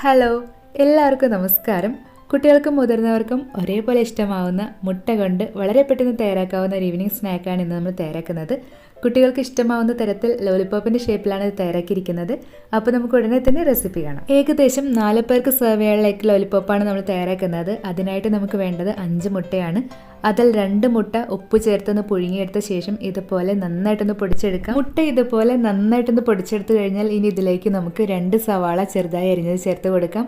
Hello, എല്ലാവർക്കും നമസ്കാരം. കുട്ടികൾക്കും മുതിർന്നവർക്കും ഒരേപോലെ ഇഷ്ടമാവുന്ന മുട്ട കൊണ്ട് വളരെ പെട്ടെന്ന് തയ്യാറാക്കാവുന്ന ഒരു ഈവനിങ് സ്നാക്കാണ് ഇന്ന് നമ്മൾ തയ്യാറാക്കുന്നത്. കുട്ടികൾക്ക് ഇഷ്ടമാവുന്ന തരത്തിൽ ലോലിപോപ്പിൻ്റെ ഷേപ്പിലാണ് ഇത് തയ്യാറാക്കിയിരിക്കുന്നത്. അപ്പോൾ നമുക്ക് ഉടനെ തന്നെ റെസിപ്പി കാണാം. ഏകദേശം 4 പേർക്ക് സെർവ് ചെയ്യാനുള്ള എഗ് ലോലിപോപ്പാണ് നമ്മൾ തയ്യാറാക്കുന്നത്. അതിനായിട്ട് നമുക്ക് വേണ്ടത് 5 മുട്ടയാണ്. അതിൽ 2 മുട്ട ഉപ്പ് ചേർത്തൊന്ന് പുഴുങ്ങിയെടുത്ത ശേഷം ഇതുപോലെ നന്നായിട്ടൊന്ന് പൊടിച്ചെടുക്കാം. മുട്ട ഇതുപോലെ നന്നായിട്ടൊന്ന് പൊടിച്ചെടുത്ത് കഴിഞ്ഞാൽ ഇനി ഇതിലേക്ക് നമുക്ക് 2 സവാള ചെറുതായി അരിഞ്ഞത് ചേർത്ത് കൊടുക്കാം.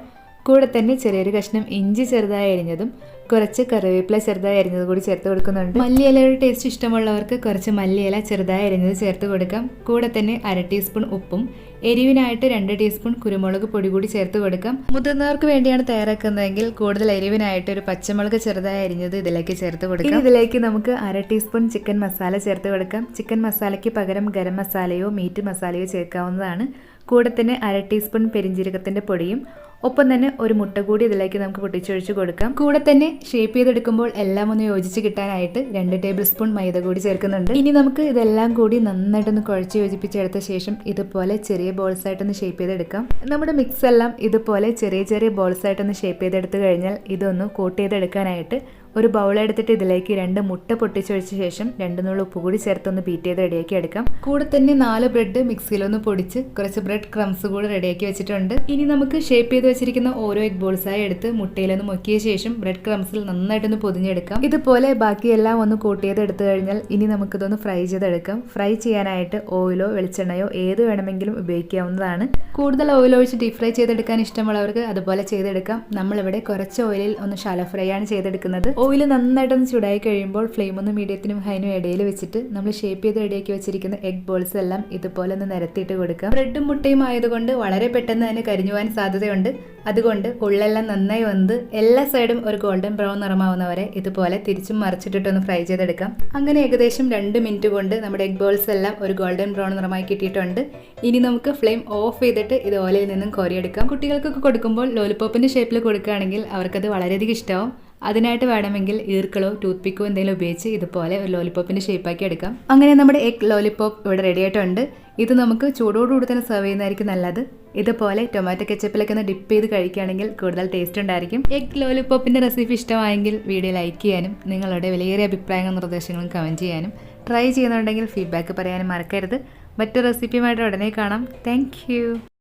കൂടെ തന്നെ ചെറിയൊരു കഷ്ണം ഇഞ്ചി ചെറുതായി അരിഞ്ഞതും കുറച്ച് കറിവേപ്പില ചെറുതായി അരിഞ്ഞത് കൂടി ചേർത്ത് കൊടുക്കുന്നുണ്ട്. മല്ലിയിലയുടെ ടേസ്റ്റ് ഇഷ്ടമുള്ളവർക്ക് കുറച്ച് മല്ലിയില ചെറുതായി അരിഞ്ഞത് ചേർത്ത് കൊടുക്കാം. കൂടെ തന്നെ 1/2 ടീസ്പൂൺ ഉപ്പും എരിവിനായിട്ട് 2 ടീസ്പൂൺ കുരുമുളക് പൊടി കൂടി ചേർത്ത് കൊടുക്കാം. മുതിർന്നവർക്ക് വേണ്ടിയാണ് തയ്യാറാക്കുന്നതെങ്കിൽ കൂടുതൽ എരിവിനായിട്ട് ഒരു പച്ചമുളക് ചെറുതായി അരിഞ്ഞത് ഇതിലേക്ക് ചേർത്ത് കൊടുക്കാം. ഇതിലേക്ക് നമുക്ക് 1/2 ടീസ്പൂൺ ചിക്കൻ മസാല ചേർത്ത് കൊടുക്കാം. ചിക്കൻ മസാലയ്ക്ക് പകരം ഗരം മസാലയോ മീറ്റ് മസാലയോ ചേർക്കാവുന്നതാണ്. കൂടെ തന്നെ 1/2 ടീസ്പൂൺ പെരിഞ്ജീരകത്തിന്റെ പൊടിയും ഒപ്പം തന്നെ ഒരു മുട്ട കൂടി ഇതിലേക്ക് നമുക്ക് പൊട്ടിച്ചൊഴിച്ച് കൊടുക്കാം. കൂടെ തന്നെ ഷേപ്പ് ചെയ്തെടുക്കുമ്പോൾ എല്ലാം ഒന്ന് യോജിച്ച് കിട്ടാനായിട്ട് 2 ടേബിൾ സ്പൂൺ മൈദ കൂടി ചേർക്കുന്നുണ്ട്. ഇനി നമുക്ക് ഇതെല്ലാം കൂടി നന്നായിട്ടൊന്ന് കുഴച്ച് യോജിപ്പിച്ചെടുത്ത ശേഷം ഇതുപോലെ ചെറിയ ബോൾസ് ആയിട്ടൊന്ന് ഷേപ്പ് ചെയ്തെടുക്കാം. നമ്മുടെ മിക്സ് എല്ലാം ഇതുപോലെ ചെറിയ ചെറിയ ബോൾസ് ആയിട്ടൊന്ന് ഷേപ്പ് ചെയ്തെടുത്ത് കഴിഞ്ഞാൽ ഇതൊന്ന് കോട്ട് ചെയ്തെടുക്കാനായിട്ട് ഒരു ബൗൾ എടുത്തിട്ട് ഇതിലേക്ക് 2 മുട്ട പൊട്ടിച്ചൊഴിച്ച ശേഷം 2 നുള്ളു ഉപ്പ് കൂടി ചേർത്തൊന്ന് ബീറ്റ് ചെയ്ത് റെഡിയാക്കി എടുക്കാം. കൂടെ തന്നെ 4 ബ്രെഡ് മിക്സിയിലൊന്ന് പൊടിച്ച് കുറച്ച് ബ്രെഡ് ക്രംസ് കൂടി റെഡിയാക്കി വെച്ചിട്ടുണ്ട്. ഇനി നമുക്ക് ഷേപ്പ് ചെയ്ത് വെച്ചിരിക്കുന്ന ഓരോ എഗ് ബോൾസായി എടുത്ത് മുട്ടയിലൊന്ന് മുക്കിയ ശേഷം ബ്രെഡ് ക്രംസിൽ നന്നായിട്ടൊന്ന് പൊതിഞ്ഞെടുക്കാം. ഇതുപോലെ ബാക്കിയെല്ലാം ഒന്ന് കോട്ട് ചെയ്ത് എടുത്തു കഴിഞ്ഞാൽ ഇനി നമുക്കിതൊന്ന് ഫ്രൈ ചെയ്തെടുക്കാം. ഫ്രൈ ചെയ്യാനായിട്ട് ഓയിലോ വെളിച്ചെണ്ണയോ ഏത് വേണമെങ്കിലും ഉപയോഗിക്കാവുന്നതാണ്. കൂടുതൽ ഓയിൽ ഒഴിച്ച് ഡീപ് ഫ്രൈ ചെയ്തെടുക്കാൻ ഇഷ്ടമുള്ളവർക്ക് അതുപോലെ ചെയ്തെടുക്കാം. നമ്മളിവിടെ കുറച്ച് ഓയിലിൽ ഒന്ന് ഷാലോ ഫ്രൈ ആണ് ചെയ്തെടുക്കുന്നത്. ഓയിൽ നന്നായിട്ടൊന്ന് ചൂടായി കഴിയുമ്പോൾ ഫ്ലെയിം ഒന്ന് മീഡിയത്തിനും ഹൈനും ഇടയിൽ വെച്ചിട്ട് നമ്മൾ ഷേപ്പ് ചെയ്ത് റെഡിയാക്കി വെച്ചിരിക്കുന്ന എഗ് ബോൾസ് എല്ലാം ഇതുപോലെ ഒന്ന് നിരത്തിയിട്ട് കൊടുക്കാം. ബ്രെഡും മുട്ടയും ആയതുകൊണ്ട് വളരെ പെട്ടെന്ന് തന്നെ കരിഞ്ഞു പോകാൻ സാധ്യതയുണ്ട്. അതുകൊണ്ട് ഉള്ളെല്ലാം നന്നായി വന്ന് എല്ലാ സൈഡും ഒരു ഗോൾഡൻ ബ്രൗൺ നിറമാവുന്നവരെ ഇതുപോലെ തിരിച്ചും മറിച്ചിട്ടിട്ടൊന്ന് ഫ്രൈ ചെയ്തെടുക്കാം. അങ്ങനെ ഏകദേശം 2 മിനിറ്റ് കൊണ്ട് നമ്മുടെ എഗ് ബോൾസ് എല്ലാം ഒരു ഗോൾഡൻ ബ്രൗൺ നിറമായി കിട്ടിയിട്ടുണ്ട്. ഇനി നമുക്ക് ഫ്ലെയിം ഓഫ് ചെയ്തിട്ട് ഇത് ഓലയിൽ നിന്നും കോരിയെടുക്കാം. കുട്ടികൾക്കൊക്കെ കൊടുക്കുമ്പോൾ ലോലിപോപ്പിന്റെ ഷേപ്പിൽ കൊടുക്കുകയാണെങ്കിൽ അവർക്കത് വളരെയധികം ഇഷ്ടമാവും. അതിനായിട്ട് വേണമെങ്കിൽ ഈർക്കളോ ടൂത്ത് പിക്കോ എന്തെങ്കിലും ഉപയോഗിച്ച് ഇതുപോലെ ഒരു ലോലിപോപ്പിന്റെ ഷേപ്പാക്കി എടുക്കാം. അങ്ങനെ നമ്മുടെ എഗ് ലോലിപോപ്പ് ഇവിടെ റെഡി ആയിട്ടുണ്ട്. ഇത് നമുക്ക് ചൂടോടുകൂടി തന്നെ സെർവ് ചെയ്യുന്നതായിരിക്കും നല്ലത്. ഇതുപോലെ ടൊമാറ്റോ കെച്ചപ്പിലൊക്കെ ഒന്ന് ഡിപ്പ് ചെയ്ത് കഴിക്കുകയാണെങ്കിൽ കൂടുതൽ ടേസ്റ്റ് ഉണ്ടായിരിക്കും. എഗ് ലോലിപോപ്പിന്റെ റെസിപ്പി ഇഷ്ടമായെങ്കിൽ വീഡിയോ ലൈക്ക് ചെയ്യാനും നിങ്ങളുടെ വിലയേറിയ അഭിപ്രായങ്ങളും നിർദ്ദേശങ്ങളും കമന്റ് ചെയ്യാനും ട്രൈ ചെയ്യുന്നുണ്ടെങ്കിൽ ഫീഡ്ബാക്ക് പറയാനും മറക്കരുത്. മറ്റു റെസിപ്പിയുമായിട്ട് ഉടനെ കാണാം. താങ്ക്